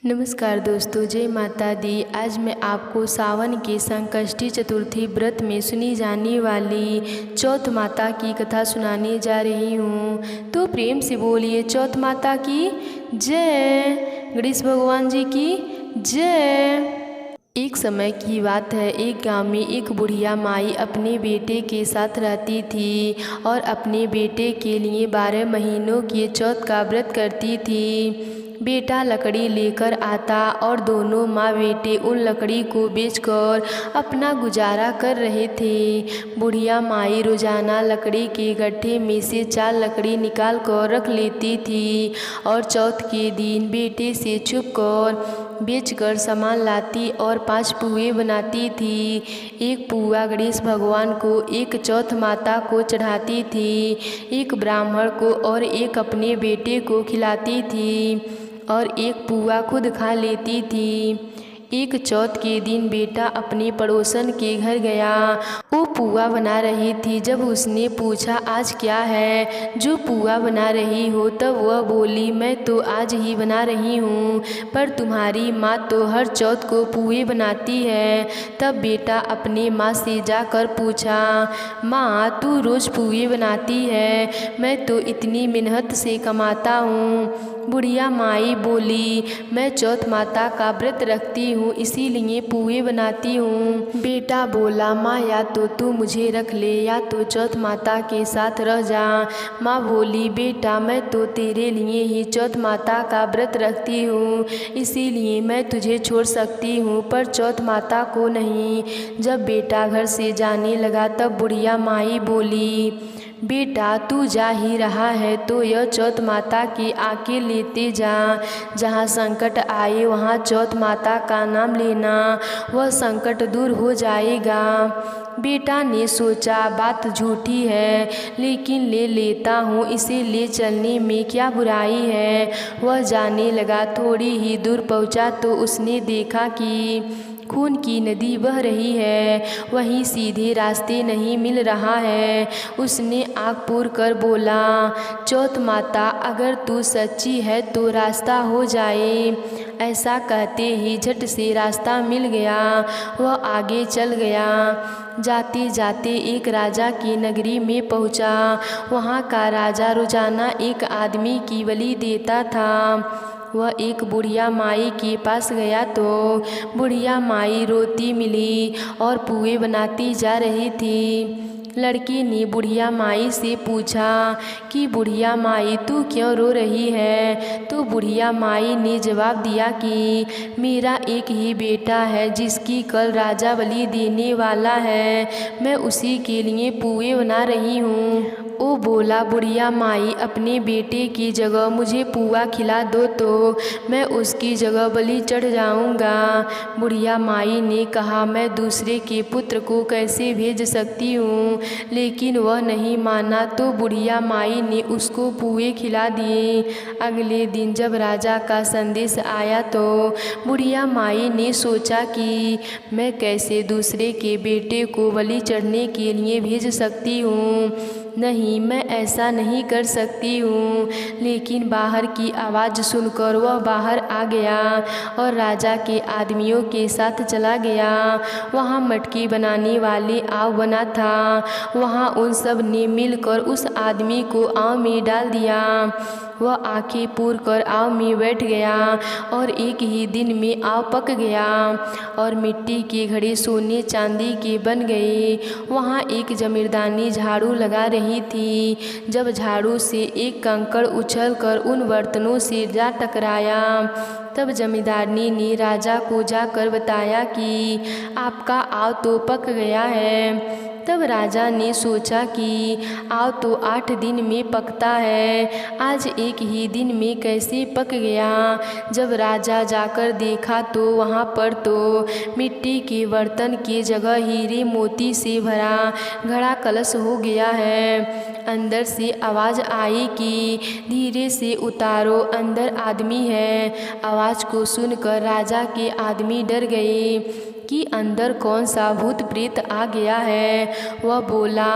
नमस्कार दोस्तों, जय माता दी। आज मैं आपको सावन के संकष्टी चतुर्थी व्रत में सुनी जाने वाली चौथ माता की कथा सुनाने जा रही हूँ। तो प्रेम से बोलिए चौथ माता की जय, गणेश भगवान जी की जय। एक समय की बात है, एक गांव में एक बुढ़िया माई अपने बेटे के साथ रहती थी और अपने बेटे के लिए 12 महीनों के चौथ का व्रत करती थी। बेटा लकड़ी लेकर आता और दोनों माँ बेटे उन लकड़ी को बेचकर अपना गुजारा कर रहे थे। बुढ़िया माई रोजाना लकड़ी के गड्ढे में से 4 लकड़ी निकाल कर रख लेती थी और चौथ के दिन बेटे से छुपकर बेचकर सामान लाती और 5 पुए बनाती थी। एक पुआ गणेश भगवान को, एक चौथ माता को चढ़ाती थी, एक ब्राह्मण को और एक अपने बेटे को खिलाती थी और एक पुआ खुद खा लेती थी। एक चौथ के दिन बेटा अपने पड़ोसन के घर गया। वो पुआ बना रही थी। जब उसने पूछा आज क्या है जो पुआ बना रही हो, तब वह बोली मैं तो आज ही बना रही हूँ, पर तुम्हारी माँ तो हर चौथ को पुए बनाती है। तब बेटा अपने माँ से जाकर पूछा, माँ तू रोज़ पुए बनाती है, मैं तो इतनी मेहनत से कमाता हूँ। बुढ़िया माई बोली, मैं चौथ माता का व्रत रखती हूँ इसीलिए पुए बनाती हूँ। बेटा बोला, माँ या तो तू मुझे रख ले या तो चौथ माता के साथ रह जा। माँ बोली, बेटा मैं तो तेरे लिए ही चौथ माता का व्रत रखती हूँ इसीलिए मैं तुझे छोड़ सकती हूँ, पर चौथ माता को नहीं। जब बेटा घर से जाने लगा तब बुढ़िया माई बोली, बेटा तू जा ही रहा है तो यह चौथ माता के आके लेते जा। जहाँ संकट आए वहाँ चौथ माता का नाम लेना, वह संकट दूर हो जाएगा। बेटा ने सोचा बात झूठी है लेकिन ले लेता हूँ, इसे ले चलने में क्या बुराई है। वह जाने लगा। थोड़ी ही दूर पहुँचा तो उसने देखा कि खून की नदी बह रही है, वहीं सीधे रास्ते नहीं मिल रहा है। उसने आँख पूर कर बोला, चौथ माता अगर तू सच्ची है तो रास्ता हो जाए। ऐसा कहते ही झट से रास्ता मिल गया। वह आगे चल गया। जाते जाते एक राजा की नगरी में पहुंचा। वहाँ का राजा रोजाना एक आदमी की बलि देता था। वह एक बुढ़िया माई के पास गया तो बुढ़िया माई रोती मिली और पुए बनाती जा रही थी। लड़की ने बुढ़िया माई से पूछा कि बुढ़िया माई तू क्यों रो रही है। तो बुढ़िया माई ने जवाब दिया कि मेरा एक ही बेटा है जिसकी कल राजा बलि देने वाला है, मैं उसी के लिए पुए बना रही हूँ। वो बोला, बुढ़िया माई अपने बेटे की जगह मुझे पुआ खिला दो तो मैं उसकी जगह बलि चढ़ जाऊंगा। बुढ़िया माई ने कहा, मैं दूसरे के पुत्र को कैसे भेज सकती हूँ, लेकिन वह नहीं माना तो बुढ़िया माई ने उसको पुए खिला दिए। अगले दिन जब राजा का संदेश आया तो बुढ़िया माई ने सोचा कि मैं कैसे दूसरे के बेटे को बलि चढ़ने के लिए भेज सकती हूँ। नहीं, मैं ऐसा नहीं कर सकती हूँ। लेकिन बाहर की आवाज़ सुनकर वह बाहर आ गया और राजा के आदमियों के साथ चला गया। वहाँ मटकी बनाने वाले आग बना था। वहाँ उन सब ने मिलकर उस आदमी को आग में डाल दिया। वह आंखें पूर कर आग में बैठ गया और एक ही दिन में आग पक गया और मिट्टी के घड़े सोने चांदी के बन गए। वहाँ एक जमींदारनी झाड़ू लगा रही थी। जब झाड़ू से एक कंकड़ उछलकर उन बर्तनों से जा टकराया, तब जमींदारनी ने राजा को जाकर बताया कि आपका आग तो पक गया है। तब राजा ने सोचा कि आग तो 8 दिन में पकता है, आज एक ही दिन में कैसे पक गया। जब राजा जाकर देखा तो वहाँ पर तो मिट्टी के बर्तन की जगह हीरे मोती से भरा घड़ा कलश हो गया है। अंदर से आवाज़ आई कि धीरे से उतारो, अंदर आदमी है। आवाज़ को सुनकर राजा के आदमी डर गए कि अंदर कौन सा भूत प्रेत आ गया है। वह बोला,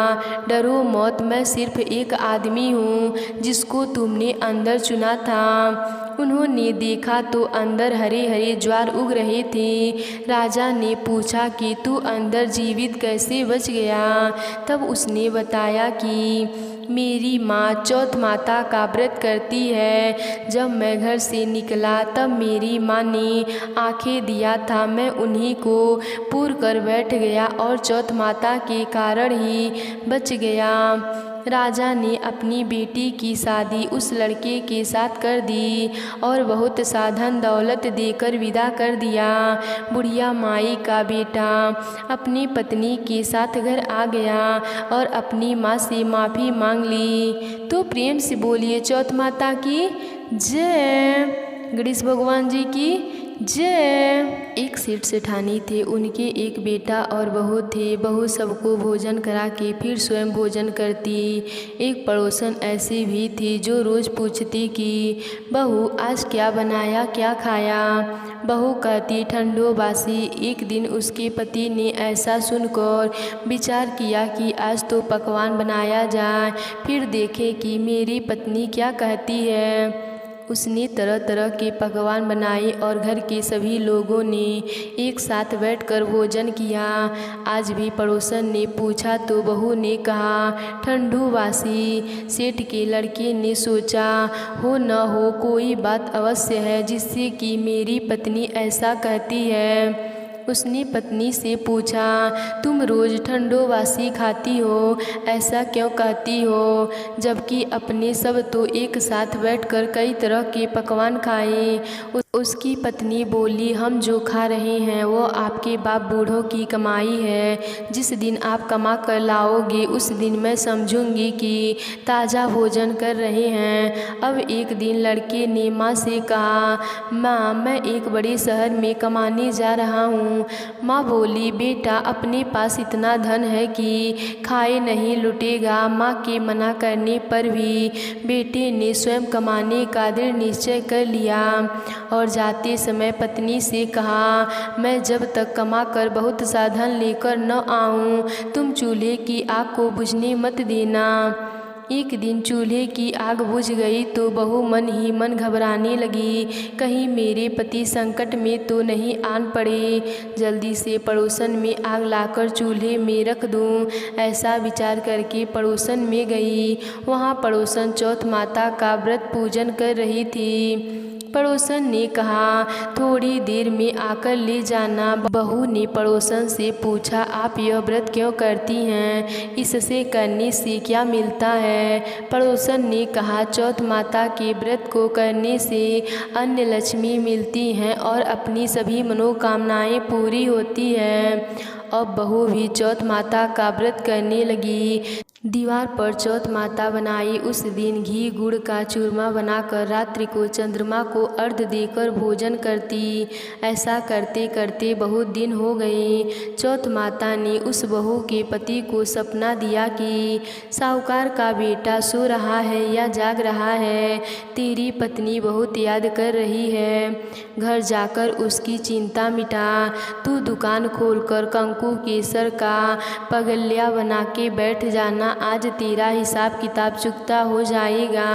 डरो मत, मैं सिर्फ एक आदमी हूँ जिसको तुमने अंदर चुना था। उन्होंने देखा तो अंदर हरे हरे ज्वार उग रहे थे। राजा ने पूछा कि तू अंदर जीवित कैसे बच गया? तब उसने बताया कि मेरी माँ चौथ माता का व्रत करती है। जब मैं घर से निकला तब मेरी माँ ने आंखें दिया था, मैं उन्हीं को पूर कर बैठ गया और चौथ माता के कारण ही बच गया। राजा ने अपनी बेटी की शादी उस लड़के के साथ कर दी और बहुत सा धन दौलत देकर विदा कर दिया। बुढ़िया माई का बेटा अपनी पत्नी के साथ घर आ गया और अपनी माँ से माफ़ी मांग ली। तो प्रेम से बोलिए चौथ माता की जय, गणेश भगवान जी की जय। एक सेठ सेठानी थे, उनके एक बेटा और बहू थे। बहू सबको भोजन करा के फिर स्वयं भोजन करती। एक पड़ोसन ऐसी भी थी जो रोज़ पूछती कि बहू आज क्या बनाया, क्या खाया? बहू कहती ठंडो बासी। एक दिन उसके पति ने ऐसा सुनकर विचार किया कि आज तो पकवान बनाया जाए, फिर देखें कि मेरी पत्नी क्या कहती है। उसने तरह तरह के पकवान बनाए और घर के सभी लोगों ने एक साथ बैठकर भोजन किया। आज भी पड़ोसन ने पूछा तो बहू ने कहा ठंडू बासी। सेठ के लड़के ने सोचा हो न हो कोई बात अवश्य है जिससे कि मेरी पत्नी ऐसा कहती है। उसने पत्नी से पूछा तुम रोज़ ठंडो बासी खाती हो, ऐसा क्यों कहती हो, जबकि अपने सब तो एक साथ बैठकर कई तरह के पकवान खाए। उसकी पत्नी बोली हम जो खा रहे हैं वो आपके बाप बूढ़ों की कमाई है। जिस दिन आप कमा कर लाओगे उस दिन मैं समझूंगी कि ताज़ा भोजन कर रहे हैं। अब एक दिन लड़के ने माँ से कहा माँ मैं एक बड़े शहर में कमाने जा रहा हूँ। माँ बोली बेटा अपने पास इतना धन है कि खाए नहीं लुटेगा। माँ के मना करने पर भी बेटे ने स्वयं कमाने का दृढ़ निश्चय कर लिया और जाते समय पत्नी से कहा मैं जब तक कमा कर बहुत सा धन लेकर न आऊँ तुम चूल्हे की आग को बुझने मत देना। एक दिन चूल्हे की आग बुझ गई तो बहू मन ही मन घबराने लगी, कहीं मेरे पति संकट में तो नहीं आन पड़े। जल्दी से पड़ोसन में आग लाकर चूल्हे में रख दूं, ऐसा विचार करके पड़ोसन में गई। वहाँ पड़ोसन चौथ माता का व्रत पूजन कर रही थी। पड़ोसन ने कहा थोड़ी देर में आकर ले जाना। बहू ने पड़ोसन से पूछा आप यह व्रत क्यों करती हैं, इससे करने से क्या मिलता है? पड़ोसन ने कहा चौथ माता के व्रत को करने से अन्न लक्ष्मी मिलती हैं और अपनी सभी मनोकामनाएं पूरी होती हैं। अब बहू भी चौथ माता का व्रत करने लगी। दीवार पर चौथ माता बनाई। उस दिन घी गुड़ का चूरमा बनाकर रात्रि को चंद्रमा को अर्घ देकर भोजन करती। ऐसा करते करते बहुत दिन हो गए। चौथ माता ने उस बहू के पति को सपना दिया कि साहूकार का बेटा सो रहा है या जाग रहा है, तेरी पत्नी बहुत याद कर रही है, घर जाकर उसकी चिंता मिटा। तू दुकान खोलकर कंकु केसर का पगलिया बना के बैठ जाना, आज तेरा हिसाब किताब चुकता हो जाएगा।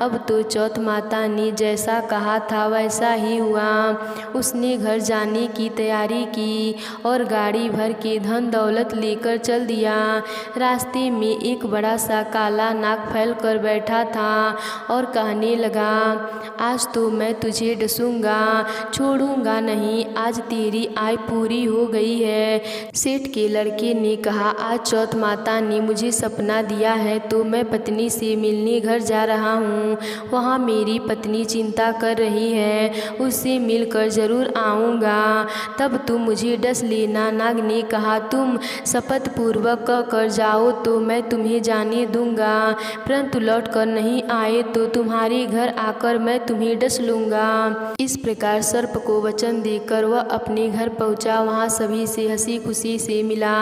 अब तो चौथ माता ने जैसा कहा था वैसा ही हुआ। उसने घर जाने की तैयारी की और गाड़ी भर के धन दौलत लेकर चल दिया। रास्ते में एक बड़ा सा काला नाग फैल कर बैठा था और कहने लगा आज तो मैं तुझे डसूंगा, छोड़ूंगा नहीं, आज तेरी आय पूरी हो गई है। सेठ के लड़के ने कहा आज चौथ माता ने मुझे सपना दिया है तो मैं पत्नी से मिलने घर जा रहा हूँ। वहाँ मेरी पत्नी चिंता कर रही है, उससे मिलकर ज़रूर आऊँगा, तब तुम मुझे डस लेना। नाग ने कहा तुम शपथ पूर्वक कर जाओ तो मैं तुम्हें जाने दूंगा, परंतु लौट कर नहीं आए तो तुम्हारे घर आकर मैं तुम्हें डस लूँगा। इस प्रकार सर्प को वचन देकर वह अपने घर पहुँचा। वहाँ सभी से हंसी खुशी से मिला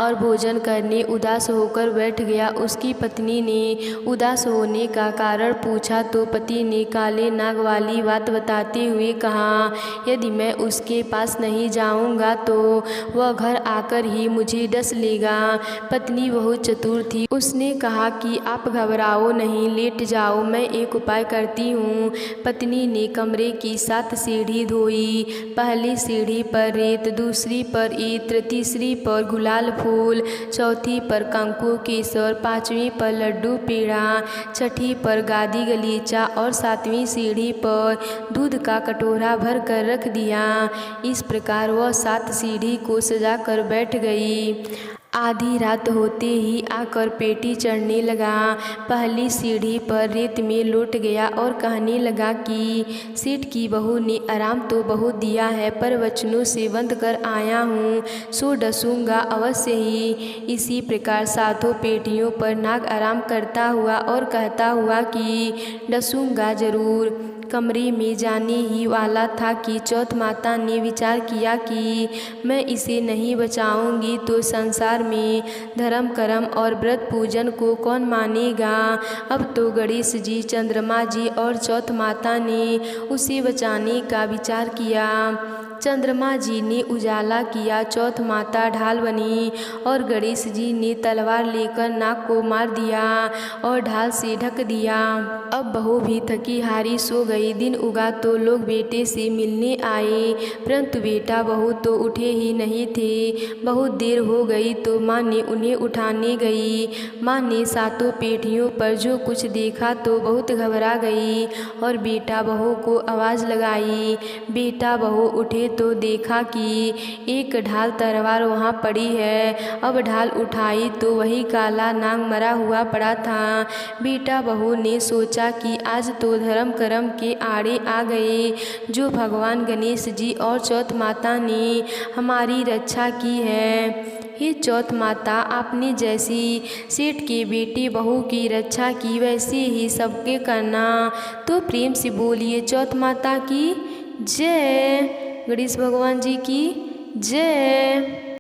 और भोजन करने उदास होकर बैठ बैठ गया। उसकी पत्नी ने उदास होने का कारण पूछा तो पति ने काले नाग वाली बात बताते हुए कहा, यदि मैं उसके पास नहीं जाऊंगा तो वह घर आकर ही मुझे डस लेगा। पत्नी बहुत चतुर थी। उसने कहा कि आप घबराओ नहीं, लेट जाओ, मैं एक उपाय करती हूँ। पत्नी ने कमरे की 7 सीढ़ी धोई। पहली सीढ़ी पर रेत, दूसरी पर इत्र, तीसरी पर गुलाल फूल, चौथी पर कंकु केसर, 5वीं पर लड्डू पेड़ा, छठी पर गादी गलीचा और 7वीं सीढ़ी पर दूध का कटोरा भर कर रख दिया। इस प्रकार वह 7 सीढ़ी को सजा कर बैठ गई। आधी रात होते ही आकर पेटी चढ़ने लगा। पहली सीढ़ी पर रेत में लौट गया और कहने लगा कि सेठ की बहू ने आराम तो बहुत दिया है, पर वचनों से बंध कर आया हूँ, सो डसूंगा अवश्य ही। इसी प्रकार 7 पेटियों पर नाग आराम करता हुआ और कहता हुआ कि डसूंगा जरूर। कमरे में जाने ही वाला था कि चौथ माता ने विचार किया कि मैं इसे नहीं बचाऊंगी तो संसार में धर्म कर्म और व्रत पूजन को कौन मानेगा। अब तो गणेश जी, चंद्रमा जी और चौथ माता ने उसे बचाने का विचार किया। चंद्रमा जी ने उजाला किया, चौथ माता ढाल बनी और गणेश जी ने तलवार लेकर नाग को मार दिया और ढाल से ढक दिया। अब बहू भी थकी हारी सो गई। दिन उगा तो लोग बेटे से मिलने आए, परंतु बेटा बहू तो उठे ही नहीं थे। बहुत देर हो गई तो माँ ने उन्हें उठाने गई। माँ ने 7 पेटियों पर जो कुछ देखा तो बहुत घबरा गई और बेटा बहू को आवाज़ लगाई। बेटा बहू उठे तो देखा कि एक ढाल तलवार वहाँ पड़ी है। अब ढाल उठाई तो वही काला नाग मरा हुआ पड़ा था। बेटा बहू ने सोचा कि आज तो धर्म कर्म के आड़े आ गए, जो भगवान गणेश जी और चौथ माता ने हमारी रक्षा की है। हे चौथ माता, आपने जैसी सेठ के बेटे बहू की रक्षा की वैसे ही सबके करना। तो प्रेम से बोलिए चौथ माता की जय, गणेश भगवान जी की जय।